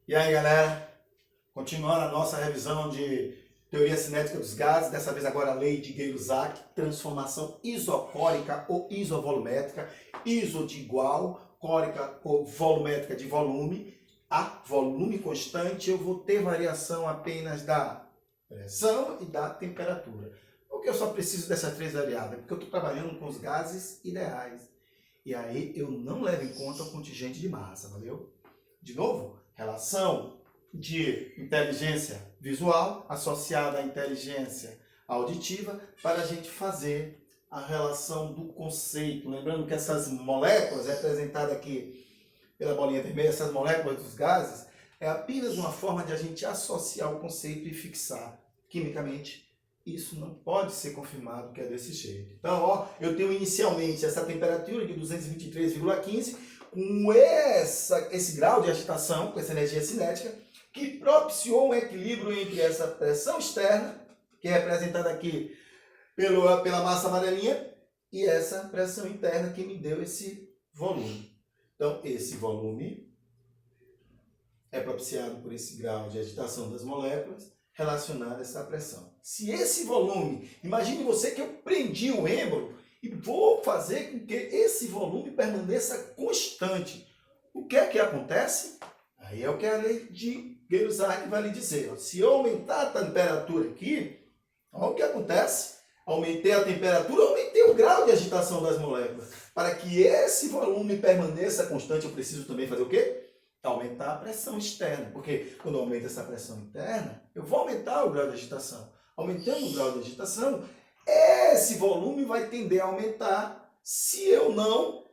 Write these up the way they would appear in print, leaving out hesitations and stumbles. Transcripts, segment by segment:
E aí, galera? Continuando a nossa revisão de teoria cinética dos gases, dessa vez agora a lei de Gay-Lussac, transformação isocórica ou isovolumétrica, iso de igual, córica ou volumétrica de volume, a volume constante, eu vou ter variação apenas da pressão e da temperatura. Por que eu só preciso dessas três variáveis? Porque eu estou trabalhando com os gases ideais. E aí eu não levo em conta o contingente de massa, valeu? De novo, relação de inteligência visual associada à inteligência auditiva para a gente fazer a relação do conceito. Lembrando que essas moléculas, representadas aqui pela bolinha vermelha, essas moléculas dos gases, é apenas uma forma de a gente associar o conceito e fixar quimicamente. Isso não pode ser confirmado que é desse jeito. Então, ó, eu tenho inicialmente essa temperatura de 223,15 com esse grau de agitação, com essa energia cinética, que propiciou um equilíbrio entre essa pressão externa, que é representada aqui pela massa amarelinha, e essa pressão interna que me deu esse volume. Então, esse volume é propiciado por esse grau de agitação das moléculas relacionado a essa pressão. Se esse volume, imagine você que eu prendi o êmbolo e vou fazer com que esse volume permaneça constante. O que é que acontece? Aí é o que a lei de Gay-Lussac vai lhe dizer. Ó. Se eu aumentar a temperatura aqui, olha o que acontece. Aumentei a temperatura, aumentei o grau de agitação das moléculas. Para que esse volume permaneça constante, eu preciso também fazer o quê? Aumentar a pressão externa. Porque quando eu aumento essa pressão interna, eu vou aumentar o grau de agitação. Aumentando o grau de agitação, esse volume vai tender a aumentar se eu não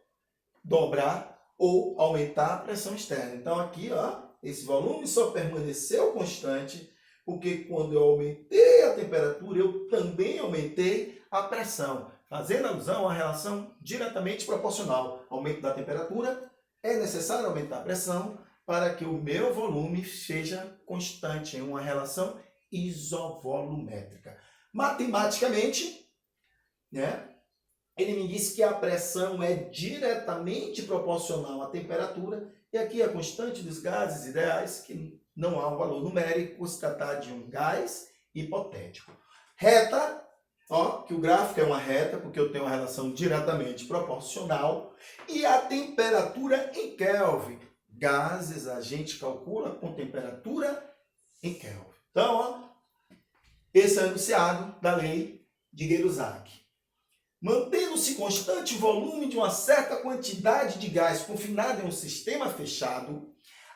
dobrar ou aumentar a pressão externa. Então aqui, ó, esse volume só permaneceu constante porque quando eu aumentei a temperatura, eu também aumentei a pressão, fazendo alusão à relação diretamente proporcional. Aumento da temperatura, é necessário aumentar a pressão para que o meu volume seja constante em uma relação isovolumétrica. Matematicamente, né, ele me disse que a pressão é diretamente proporcional à temperatura, e aqui a constante dos gases ideais, que não há um valor numérico, se tratar de um gás hipotético. Reta, ó, que o gráfico é uma reta, porque eu tenho uma relação diretamente proporcional, e a temperatura em Kelvin. Gases a gente calcula com temperatura em Kelvin. Então, ó, esse é o enunciado da lei de Gay-Lussac. Mantendo-se constante o volume de uma certa quantidade de gás confinado em um sistema fechado,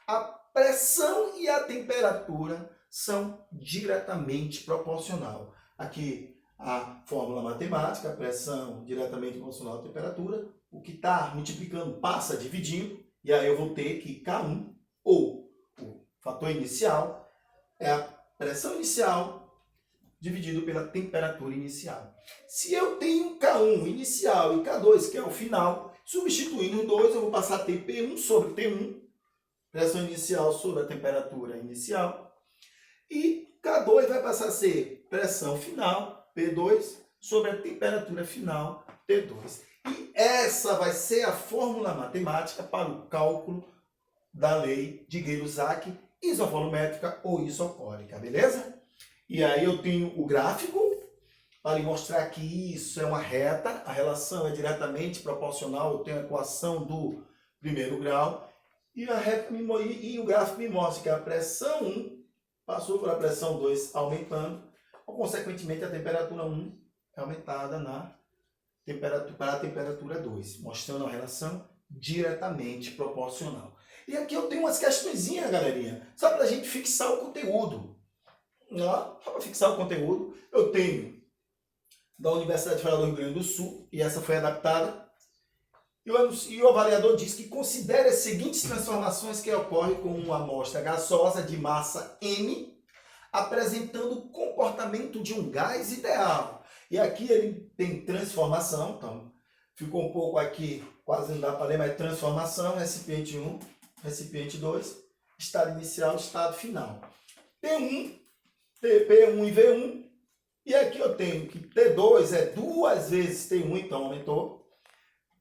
a pressão e a temperatura são diretamente proporcional. Aqui a fórmula matemática, a pressão diretamente proporcional à temperatura, o que está multiplicando passa dividindo, e aí eu vou ter que K1, ou o fator inicial, é a pressão inicial dividido pela temperatura inicial. Se eu tenho K1 inicial e K2, que é o final, substituindo os dois, eu vou passar a ter P1 sobre T1, pressão inicial sobre a temperatura inicial, e K2 vai passar a ser pressão final, P2, sobre a temperatura final, T2. E essa vai ser a fórmula matemática para o cálculo da lei de Gay-Lussac isovolumétrica ou isocórica, beleza? E aí eu tenho o gráfico para lhe mostrar que isso é uma reta, a relação é diretamente proporcional, eu tenho a equação do primeiro grau, e, e o gráfico me mostra que a pressão 1 passou por a pressão 2 aumentando, ou consequentemente a temperatura 1 é aumentada para a temperatura 2, mostrando a relação diretamente proporcional. E aqui eu tenho umas questõezinhas, galerinha, só para a gente fixar o conteúdo. Só para fixar o conteúdo, eu tenho da Universidade Federal do Rio Grande do Sul, e essa foi adaptada, e o avaliador diz que considere as seguintes transformações que ocorrem com uma amostra gasosa de massa M, apresentando o comportamento de um gás ideal. E aqui ele tem transformação, então ficou um pouco aqui, quase não dá para ler, mas transformação, recipiente 1, recipiente 2, estado inicial, estado final. T1, P1 e V1, e aqui eu tenho que T2 é 2 vezes T1, então aumentou.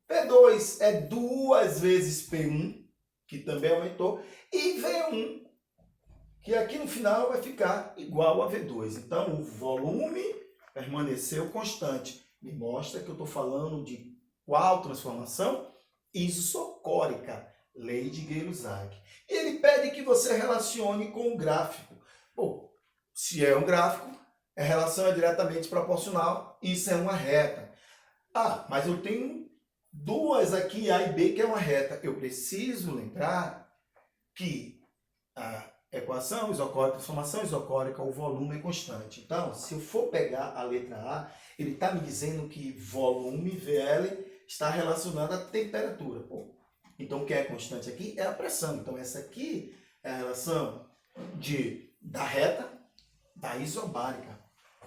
P2 é 2 vezes P1, que também aumentou. E V1 que aqui no final vai ficar igual a V2. Então, o volume permaneceu constante. Me mostra que eu estou falando de qual transformação? Isocórica, lei de Gay-Lussac. E ele pede que você relacione com o gráfico. Bom, se é um gráfico, a relação é diretamente proporcional, isso é uma reta. Ah, mas eu tenho duas aqui, A e B, que é uma reta. Eu preciso lembrar que a equação isocórica, transformação isocórica, o volume é constante. Então, se eu for pegar a letra A, ele está me dizendo que volume, VL, está relacionado à temperatura. Bom, então, o que é constante aqui é a pressão. Então, essa aqui é a relação da reta da isobárica.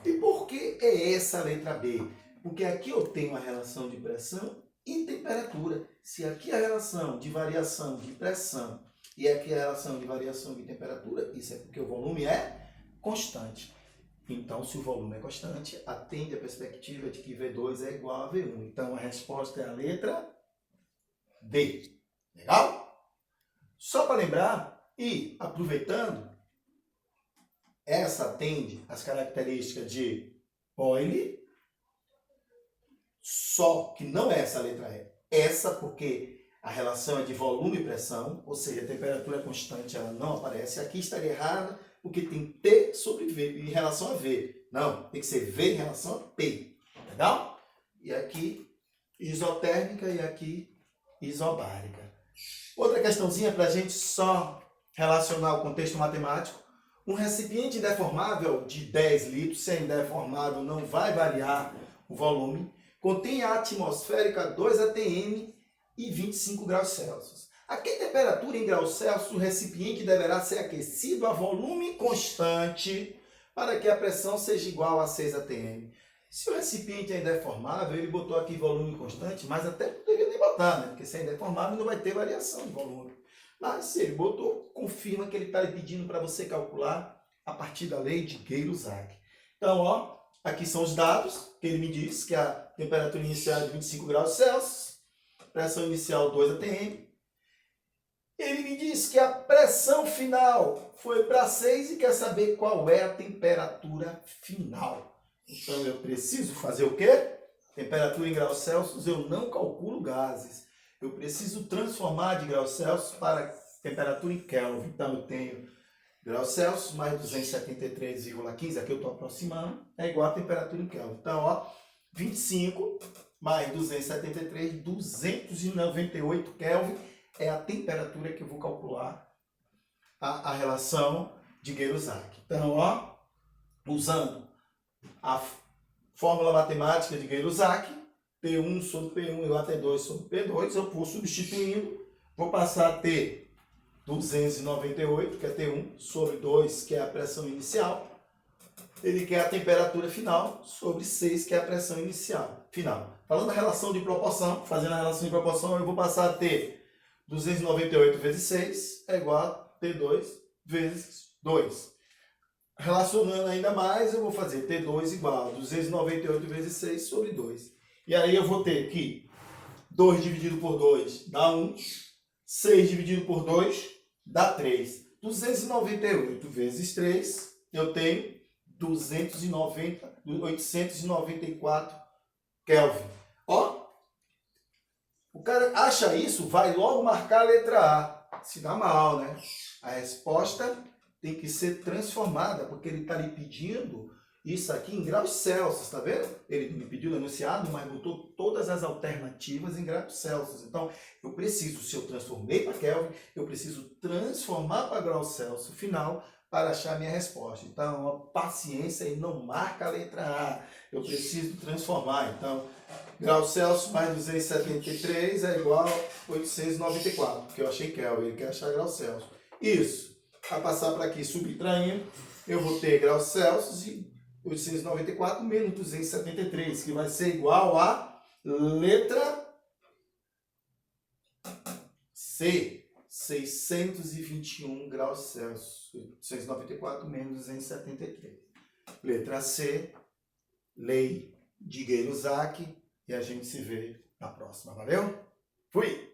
E por que é essa a letra B? Porque aqui eu tenho a relação de pressão e temperatura. Se aqui a relação de variação de pressão e aqui a relação de variação de temperatura, isso é porque o volume é constante. Então, se o volume é constante, atende a perspectiva de que V2 é igual a V1. Então, a resposta é a letra D. Legal? Só para lembrar, e aproveitando, essa atende às características de Boyle, só que não é essa a letra E. Essa porque a relação é de volume e pressão, ou seja, a temperatura é constante, ela não aparece. Aqui estaria errada, porque tem P sobre V em relação a V. Não, tem que ser V em relação a P. Legal? E aqui, isotérmica e aqui, isobárica. Outra questãozinha para a gente só relacionar o contexto matemático. Um recipiente deformável de 10 litros, se é indeformável, não vai variar o volume, contém a atmosférica 2 atm e 25 graus Celsius. A que temperatura em graus Celsius o recipiente deverá ser aquecido a volume constante para que a pressão seja igual a 6 atm? Se o recipiente é indeformável, ele botou aqui volume constante, mas até poderia nem botar, né? Porque se é indeformável não vai ter variação de volume. Mas se ele botou, confirma que ele está lhe pedindo para você calcular a partir da lei de Gay-Lussac. Então, ó, aqui são os dados que ele me diz, que a temperatura inicial é de 25 graus Celsius, pressão inicial 2 atm. Ele me diz que a pressão final foi para 6 e quer saber qual é a temperatura final. Então, eu preciso fazer o quê? Temperatura em graus Celsius, eu não calculo gases. Eu preciso transformar de graus Celsius para temperatura em Kelvin. Então, eu tenho graus Celsius mais 273,15, aqui eu estou aproximando, é igual a temperatura em Kelvin. Então, ó, 25 mais 273, 298 Kelvin é a temperatura que eu vou calcular a relação de Gay-Lussac. Então, ó, usando a fórmula matemática de Gay-Lussac, P1 sobre P1 igual a T2 sobre P2, eu vou substituindo, vou passar a ter 298, que é T1, sobre 2, que é a pressão inicial. Ele quer a temperatura final sobre 6, que é a pressão inicial final. Falando da relação de proporção, fazendo a relação de proporção, eu vou passar a ter 298 vezes 6 é igual a T2 vezes 2. Relacionando ainda mais, eu vou fazer T2 igual a 298 vezes 6 sobre 2. E aí eu vou ter que 2 dividido por 2 dá 1, 6 dividido por 2 dá 3. 298 vezes 3, eu tenho 894 Kelvin. Ó, o cara acha isso, vai logo marcar a letra A. Se dá mal, né? A resposta tem que ser transformada, porque ele está lhe pedindo isso aqui em graus Celsius, tá vendo? Ele me pediu no enunciado, mas botou todas as alternativas em graus Celsius. Então, eu preciso, se eu transformei para Kelvin, eu preciso transformar para graus Celsius final para achar a minha resposta. Então, ó, paciência e não marca a letra A. Eu preciso transformar. Então, graus Celsius mais 273 é igual a 894, porque eu achei Kelvin, ele quer achar graus Celsius. Isso. Para passar para aqui, subtraindo, eu vou ter graus Celsius e 894 menos 273, que vai ser igual a letra C, 621 graus Celsius. 894 menos 273. Letra C, lei de Gay-Lussac, e a gente se vê na próxima. Valeu? Fui!